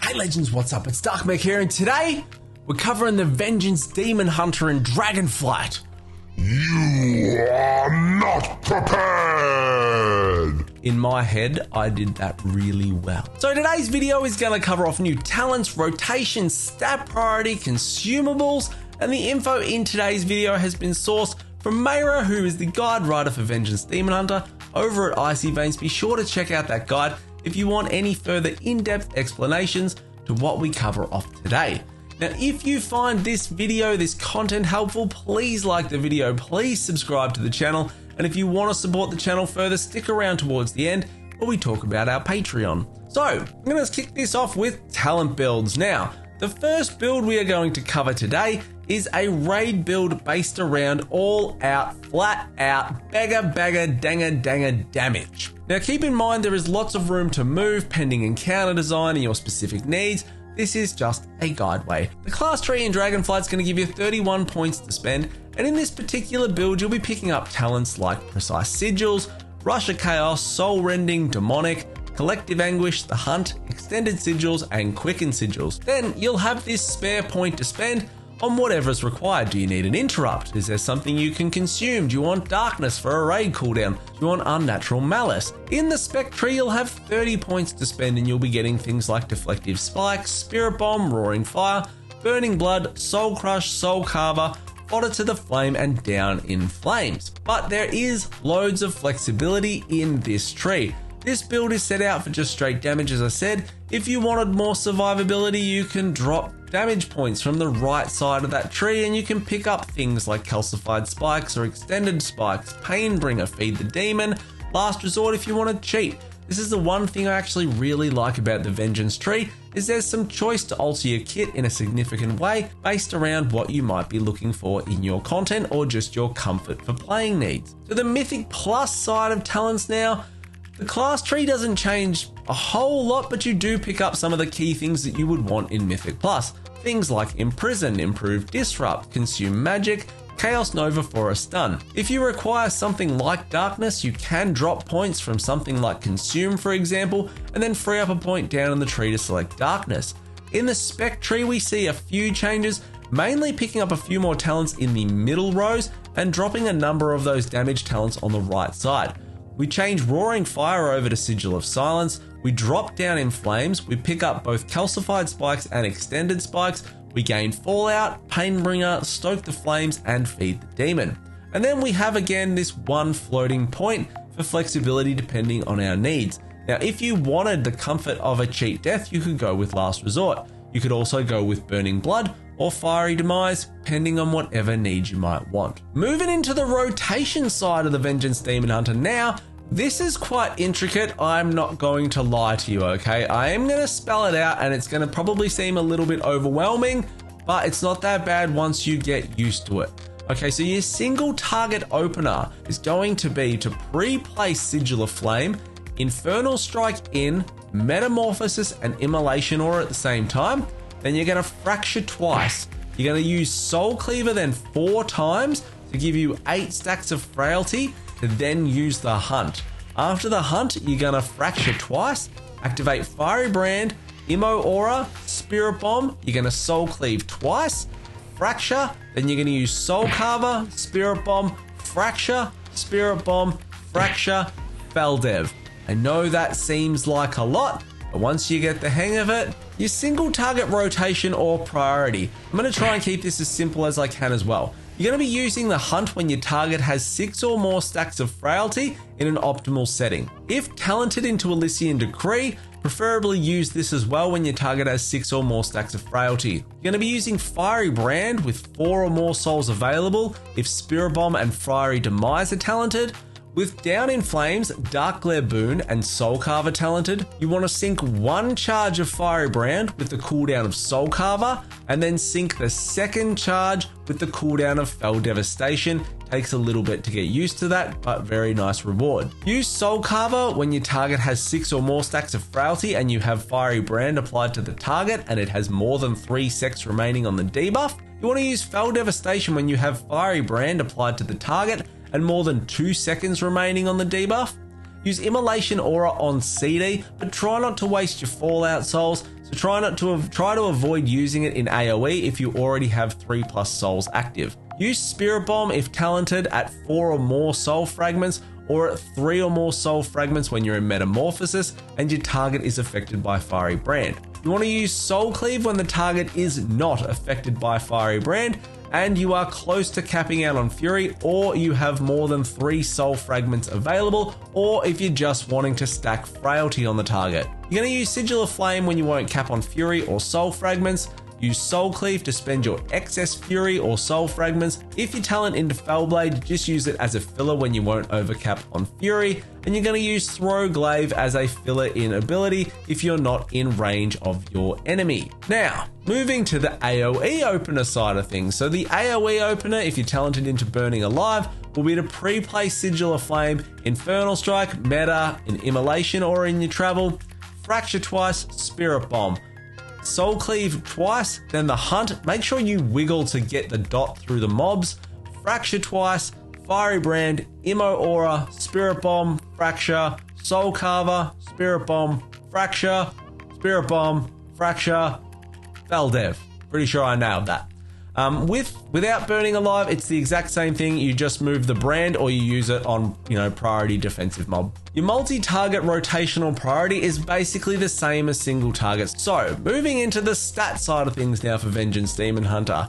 Hey legends, what's up? It's Darkmech here, and today we're covering the Vengeance Demon Hunter in Dragonflight. You are not prepared! In my head, I did that really well. So today's video is going to cover off new talents, rotation, stat priority, consumables, and the info in today's video has been sourced from Mayra, who is the guide writer for Vengeance Demon Hunter over at Icy Veins. Be sure to check out that guide if you want any further in-depth explanations to what we cover off today. Now, if you find this video, this content helpful, please like the video, please subscribe to the channel, and if you want to support the channel further, stick around towards the end where we talk about our Patreon. So, I'm going to kick this off with talent builds. Now, the first build we are going to cover today is a raid build based around all out, flat out, bagger, danger damage. Now keep in mind there is lots of room to move pending encounter design and your specific needs. This is just a guideway. The class tree in Dragonflight is going to give you 31 points to spend, and in this particular build you'll be picking up talents like Precise Sigils, Rush of Chaos, Soul Rending, Demonic, Collective Anguish, The Hunt, Extended Sigils, and Quickened Sigils. Then you'll have this spare point to spend on whatever is required. Do you need an interrupt? Is there something you can consume? Do you want darkness for a raid cooldown? Do you want unnatural malice? In the spec tree, you'll have 30 points to spend and you'll be getting things like Deflective Spike, Spirit Bomb, Roaring Fire, Burning Blood, Soul Crush, Soul Carver, Fodder to the Flame, and Down in Flames. But there is loads of flexibility in this tree. This build is set out for just straight damage, as I said. If you wanted more survivability, you can drop damage points from the right side of that tree and you can pick up things like Calcified Spikes or Extended Spikes, Painbringer, Feed the Demon, Last Resort if you want to cheat. This is the one thing I actually really like about the Vengeance tree, is there's some choice to alter your kit in a significant way based around what you might be looking for in your content or just your comfort for playing needs. To the Mythic Plus side of talents now, the class tree doesn't change a whole lot, but you do pick up some of the key things that you would want in Mythic Plus. Things like Imprison, Improve Disrupt, Consume Magic, Chaos Nova for a stun. If you require something like Darkness, you can drop points from something like Consume, for example, and then free up a point down in the tree to select Darkness. In the spec tree, we see a few changes, mainly picking up a few more talents in the middle rows and dropping a number of those damage talents on the right side. We change Roaring Fire over to Sigil of Silence, we drop Down in Flames, we pick up both Calcified Spikes and Extended Spikes, we gain Fallout, Painbringer, Stoke the Flames, and Feed the Demon. And then we have again this one floating point for flexibility depending on our needs. Now if you wanted the comfort of a cheat death, you could go with Last Resort. You could also go with Burning Blood or Fiery Demise, depending on whatever needs you might want. Moving into the rotation side of the Vengeance Demon Hunter now, this is quite intricate, I'm not going to lie to you, okay? I am going to spell it out and it's going to probably seem a little bit overwhelming, but it's not that bad once you get used to it. Okay, so your single target opener is going to be to pre-place Sigil of Flame, Infernal Strike in, Metamorphosis and Immolation Aura at the same time. Then you're going to Fracture twice. You're going to use Soul Cleaver then 4 times to give you 8 stacks of Frailty to then use the Hunt. After the Hunt, you're going to Fracture twice, activate Fiery Brand, Immo Aura, Spirit Bomb, you're going to Soul Cleave twice, Fracture, then you're going to use Soul Carver, Spirit Bomb, Fracture, Spirit Bomb, Fracture, Feldev. I know that seems like a lot, but once you get the hang of it, your single target rotation or priority. I'm going to try and keep this as simple as I can as well. You're going to be using the Hunt when your target has 6 or more stacks of Frailty in an optimal setting. If talented into Elysian Decree, preferably use this as well when your target has 6 or more stacks of Frailty. You're going to be using Fiery Brand with 4 or more souls available if Spirit Bomb and Fiery Demise are talented. With Down in Flames, Dark Glare Boon, and Soul Carver talented, you want to sync 1 charge of Fiery Brand with the cooldown of Soul Carver, and then sync the second charge with the cooldown of Fell Devastation. Takes a little bit to get used to that, but very nice reward. Use Soul Carver when your target has 6 or more stacks of Frailty and you have Fiery Brand applied to the target and it has more than 3 secs remaining on the debuff. You want to use Fell Devastation when you have Fiery Brand applied to the target and more than 2 seconds remaining on the debuff. Use Immolation Aura on CD, but try not to waste your Fallout souls, so So try to avoid using it in AoE if you already have 3+ souls active. Use Spirit Bomb if talented at 4 or more soul fragments, or at 3 or more soul fragments when you're in Metamorphosis and your target is affected by Fiery Brand. You want to use Soul Cleave when the target is not affected by Fiery Brand and you are close to capping out on Fury, or you have more than 3 soul fragments available, or if you're just wanting to stack Frailty on the target. You're going to use Sigil of Flame when you won't cap on Fury or soul fragments. Use Soul Cleave to spend your excess Fury or Soul Fragments. If you talent into Fellblade, just use it as a filler when you won't overcap on Fury. And you're going to use Throw Glaive as a filler in ability if you're not in range of your enemy. Now, moving to the AoE opener side of things. So the AoE opener, if you're talented into Burning Alive, will be to pre-play Sigil of Flame, Infernal Strike, Meta, in Immolation or in your travel, Fracture twice, Spirit Bomb. Soul Cleave twice, then the Hunt. Make sure you wiggle to get the dot through the mobs. Fracture twice, Fiery Brand, Immo Aura, Spirit Bomb, Fracture, Soul Carver, Spirit Bomb, Fracture, Spirit Bomb, Fracture, Feldev. Pretty sure I nailed that. Without Burning Alive, it's the exact same thing. You just move the brand or you use it on, priority defensive mob. Your multi-target rotational priority is basically the same as single targets. So, moving into the stat side of things now for Vengeance Demon Hunter.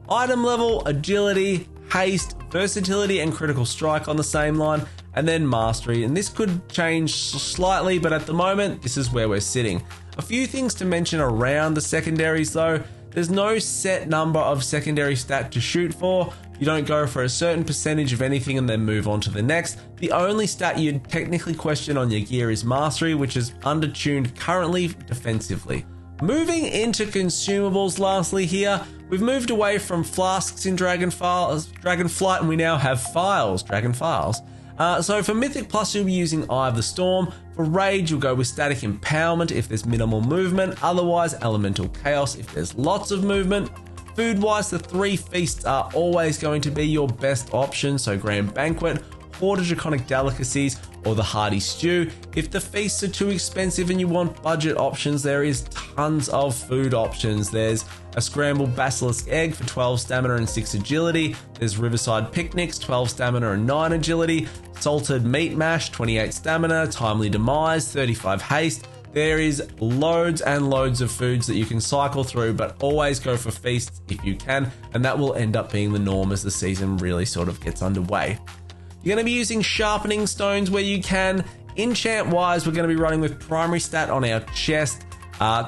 Item level, agility, haste, versatility, and critical strike on the same line, and then mastery. And this could change slightly, but at the moment, this is where we're sitting. A few things to mention around the secondaries though. There's no set number of secondary stat to shoot for. You don't go for a certain percentage of anything and then move on to the next. The only stat you'd technically question on your gear is Mastery, which is undertuned currently defensively. Moving into consumables lastly here, we've moved away from flasks in Dragonflight and we now have Dragon Files. So for Mythic Plus, you'll be using Eye of the Storm. For Rage, you'll go with Static Empowerment if there's minimal movement. Otherwise, Elemental Chaos if there's lots of movement. Food-wise, the 3 feasts are always going to be your best option. So Grand Banquet, Horde of Draconic Delicacies, or the Hearty Stew. If the feasts are too expensive and you want budget options, there is tons of food options. There's a Scrambled Basilisk Egg for 12 stamina and 6 agility. There's Riverside Picnics, 12 stamina and 9 agility. Salted Meat Mash, 28 stamina. Timely Demise, 35 haste. There is loads and loads of foods that you can cycle through, but always go for feasts if you can, and that will end up being the norm as the season really sort of gets underway. You're going to be using Sharpening Stones where you can. Enchant wise, we're going to be running with primary stat on our chest.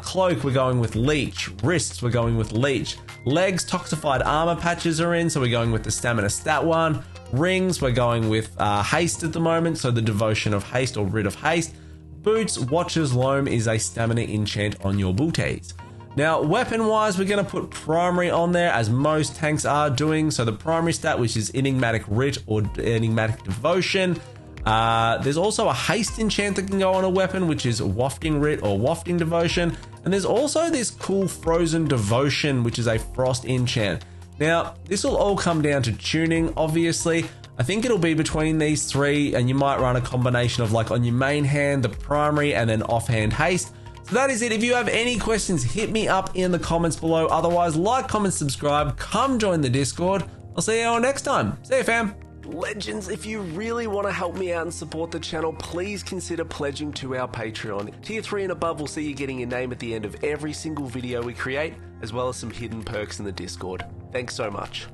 Cloak, we're going with Leech. Wrists, we're going with Leech. Legs, Toxified Armor patches are in, so we're going with the Stamina stat one. Rings, we're going with Haste at the moment, so the Devotion of Haste or Writ of Haste. Boots, Watcher's Loam is a Stamina enchant on your booties. Now, weapon-wise, we're going to put primary on there, as most tanks are doing. So the primary stat, which is Enigmatic Writ or Enigmatic Devotion. There's also a haste enchant that can go on a weapon, which is Wafting Writ or Wafting Devotion. And there's also this cool Frozen Devotion, which is a frost enchant. Now, this will all come down to tuning, obviously. I think it'll be between these 3, and you might run a combination of like on your main hand, the primary, and then offhand haste. So that is it. If you have any questions, hit me up in the comments below. Otherwise, like, comment, subscribe, come join the Discord. I'll see you all next time. See you, fam. Legends, if you really want to help me out and support the channel, please consider pledging to our Patreon. Tier 3 and above will see you getting your name at the end of every single video we create, as well as some hidden perks in the Discord. Thanks so much.